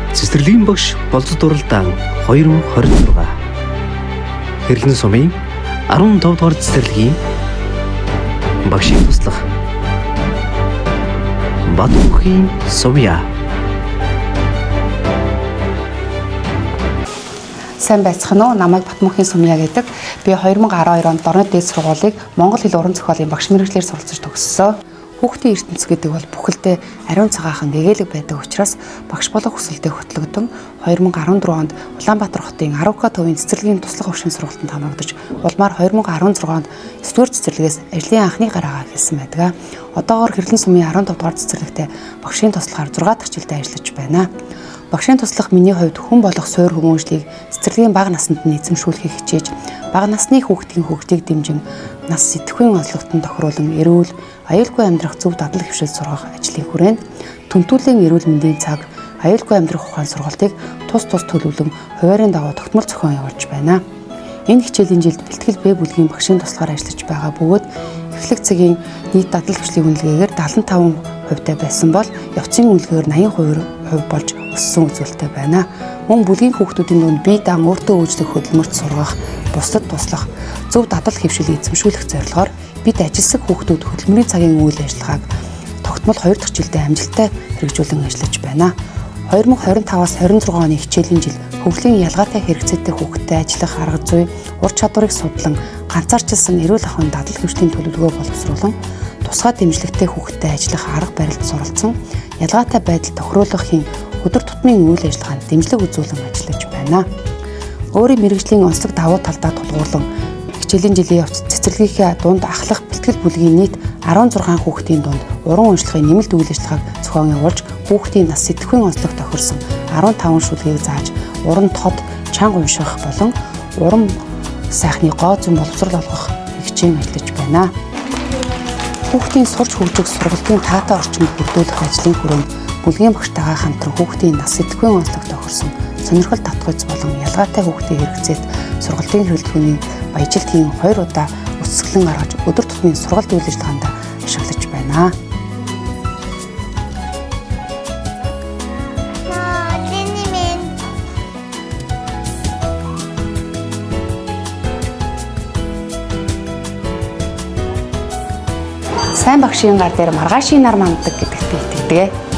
Цэцэрлэгийн багш болцод дуралдаан 2026 Хэрлэн сумын 15 дугаар цэцэрлэгийн багшийн туслах Батбүхийн Сувья. Сайн байцгаана уу? Намайг Батбүхийн Сувья гэдэг. Би 2012 онд Дорны дээд сургуулийг Монгол хэл уран зохиолын багш мэргэжлэр суралцж төгссөн. Хүүхдийн ертөнц гэдэг бол бүхэлдээ ариун цагаахан гэгээлэг байдаг учраас багш болох хүсэлтэд хөтлөгдөн 2014 онд Улаанбаатар хотын 10К төвийн цэцэрлэгийн туслах багшийн сургалтанд хамрагдаж улмаар 2016 онд 9-р цэцэрлэгээс ажлын анхны гараагаа эхэлсэн байдаг. Одоогоор Хэрлэн сумын 15 дугаар цэцэрлэгтээ багшийн туслахаар 6 дахь жилдээ ажиллаж байна. Багшийн туслах миний хувьд хүн болох суур хүмүүжлийг цэцэрлэгийн бага наснд нь эзэмшүүлэхийг хичээж, бага насны хүүхдийн хөгжлийг дэмжин, нас сэтгэхүйн онцлогтон тохируулан эрүүл, аюулгүй амьдрах зөв дадал хвшил сургах ажлын хүрээнд түнтүүлийн эрүүл мэндийн цаг, аюулгүй амьдрах ухаан сургалтыг тус төлөвлөн хуваарийн дагуу тогтмол зохион явуулж байна. Энэ хичээлийн жилд бэлтгэл Б бүлгийн багшийн туслахаар ажиллаж байгаа бөгөөд эхлэх цагийн нийт дадал хвшлийн үнэлгээгээр 75%-тай байсан бол явцын үнэлгээгээр 80% болж өссөн үзүүлэлттэй байна. Мөн бүлгийн хүүхдүүдийн дунд бие даан өөртөө өөрчлөх хөдөлмөрт сургах, бусдад туслах, зөв дадал хвшилийг эзэмшүүлэх зорилгоор бид ажилсаг хүүхдүүд хөдөлмөрийн цагийн үйл ажиллагааг тогтмол 2 дахь жилдээ амжилттай хэрэгжүүлэн ажиллаж байна. 2025-аас 26 оны хичээлийн жил хөгжлийн ялгаатай хэрэгцээтэй хүүхдтэй ажиллах арга зүй, ур чадварыг судлан, ганцаарчилсан эрүүл ахуйн дадал хвшлийн төлөвлөгөө боловсруулан, тусгай дэмжлэгтэй хүүхдтэй ажиллах арга барилд суралцсан, ялгаатай байдал тохируулахын өдөр тутмын үйл ажиллагаанд дэмжлэг үзүүлэн ажиллаж байна. Өөрийн мэргэжлийн онцлог давуу талдаа тулгуурлан хичээлийн жилийн явц цэцэрлэгийнхээ дунд ахлах бэлтгэл бүлгийн нийт 16 хүүхдийн дунд уран уншлагын нэмэлт үйл ажиллагааг зохион явуулж, хүүхдийн нас сэтгэхүйн онцлог тохирсон 15 шүлгийг зааж, уран тод, чанга унших болон уран сайхны гоо зүйн боловсрол олгох хичээн ажиллаж байна. Хүүхдийн сурч хөгжих сургалтын таатай орчинд бүрдүүлэх ажлын хүрээнд бүлгийн багштайгаа хамтран хүүхдийн нас сэтгэхүйн онцлог тохирсон сонирхол татгууц болон ялгаатай хүүхдийн хэрэгцээт сургалтын хэрэглэхүүний баяжилтын 2 удаа үсгэлэн гаргаж өдөр тутмын сургалт үйл ажиллагаанд ашиглаж байна. Сайн багшийн гар дээр маргаашийн нар манддаг гэдэгт итгэдэг.